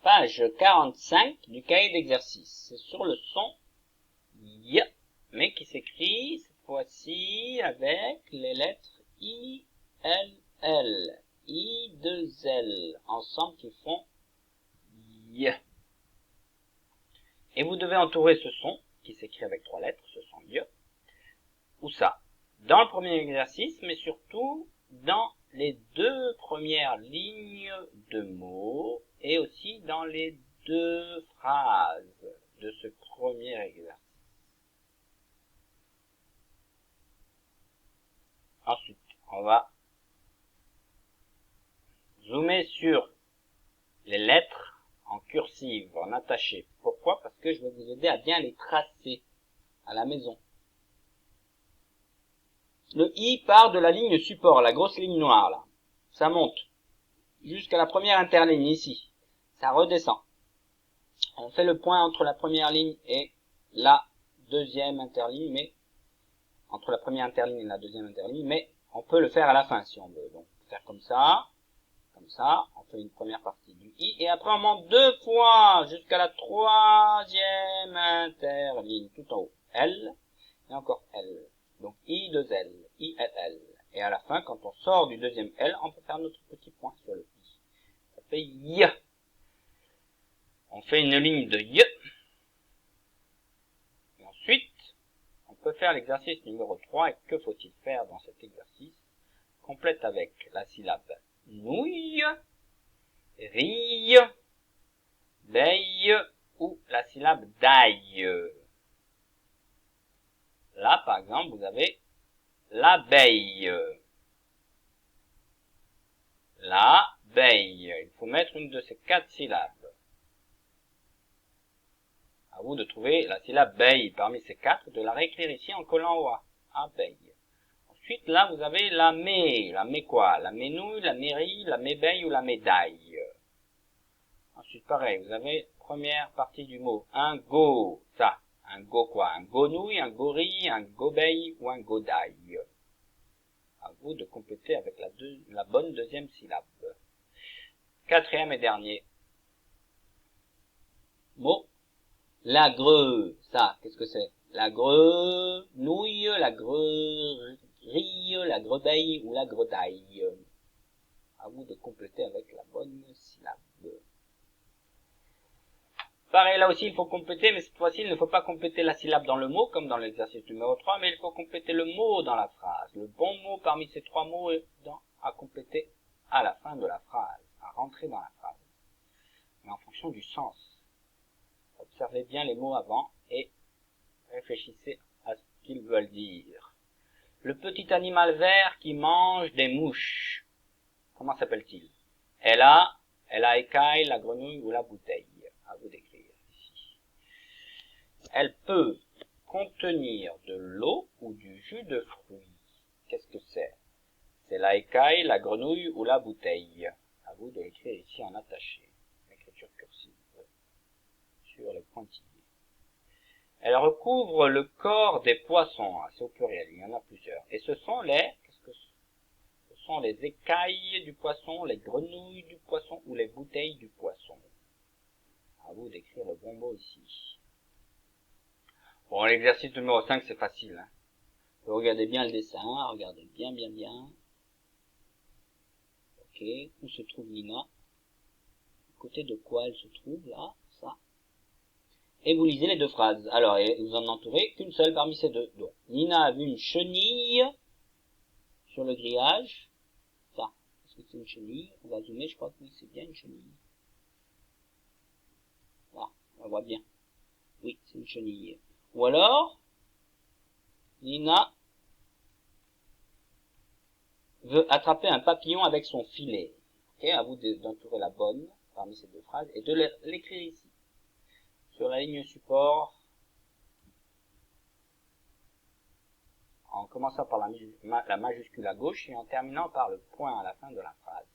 page 45 du cahier d'exercice. C'est sur le son Y, mais qui s'écrit cette fois-ci avec les lettres I, L, L, I, 2 L, ensemble qui font Y. Et vous devez entourer ce son, qui s'écrit avec 3 lettres, ce son Y. Où ça? Dans le premier exercice, mais surtout dans les 2 premières lignes de mots et aussi dans les 2 phrases de ce premier exercice. Ensuite, on va zoomer sur les lettres en cursive, en attaché. Pourquoi? Parce que je vais vous aider à bien les tracer à la maison. Le I part de la ligne support, la grosse ligne noire là. Ça monte jusqu'à la première interligne ici. Ça redescend. On fait le point entre la première ligne et la deuxième interligne, mais entre la première interligne et la deuxième interligne, mais on peut le faire à la fin si on veut. Donc faire comme ça, on fait une première partie du I, et après on monte 2 fois jusqu'à la troisième interligne, tout en haut. L, et encore L. Donc I, 2 L, I, L, L. Et à la fin, quand on sort du deuxième L, on peut faire notre petit point sur le I. Ça fait Y. On fait une ligne de Y. Et ensuite, on peut faire l'exercice numéro 3. Et que faut-il faire dans cet exercice? Complète avec la syllabe nouille, rille, beille ou la syllabe daille. Là, par exemple, vous avez l'abeille. L'abeille. Il faut mettre une de ces 4 syllabes. À vous de trouver la syllabe beille parmi ces 4, de la réécrire ici en collant au A. Abeille. Ensuite, là, vous avez la mé. La mé quoi? La ménouille, la mairie, la mébeille ou la médaille. Ensuite, pareil, vous avez première partie du mot. Un go. Ça. Un go quoi? Un gonouille, un gorille, un gobeille ou un godaille. À vous de compléter avec la bonne deuxième syllabe. Quatrième et dernier mot. La greu. Ça, qu'est-ce que c'est? La grenouille, la grerille, la grebeille ou la gredaille. À vous de compléter avec la bonne syllabe. Pareil, là aussi, il faut compléter, mais cette fois-ci, il ne faut pas compléter la syllabe dans le mot, comme dans l'exercice numéro 3, mais il faut compléter le mot dans la phrase. Le bon mot parmi ces 3 mots est à compléter à la fin de la phrase, à rentrer dans la phrase. Mais en fonction du sens. Observez bien les mots avant et réfléchissez à ce qu'ils veulent dire. Le petit animal vert qui mange des mouches. Comment s'appelle-t-il? Elle a écaille, la grenouille ou la bouteille. À vous d'écrire ici. Elle peut contenir de l'eau ou du jus de fruits. Qu'est-ce que c'est? C'est la écaille, la grenouille ou la bouteille. À vous de l'écrire ici en attaché. L'écriture cursive. Sur les pointillés. Elle recouvre le corps des poissons. C'est au pluriel, il y en a plusieurs. Et ce sont ce sont les écailles du poisson, les grenouilles du poisson ou les bouteilles du poisson. À vous d'écrire le bon mot ici. Bon, l'exercice numéro 5, c'est facile. Vous regardez bien le dessin, regardez bien. Ok, où se trouve Nina? À côté de quoi elle se trouve, là? Ça. Et vous lisez les 2 phrases. Alors, et vous en entourez qu'une seule parmi ces 2. Donc, Nina a vu une chenille sur le grillage. Ça. Est-ce que c'est une chenille? On va zoomer, je crois que oui, c'est bien une chenille. Là, on voit bien. Oui, c'est une chenille. Ou alors, Nina veut attraper un papillon avec son filet. Ok, à vous d'entourer la bonne parmi ces 2 phrases et de l'écrire ici. Sur la ligne support, en commençant par la majuscule à gauche et en terminant par le point à la fin de la phrase.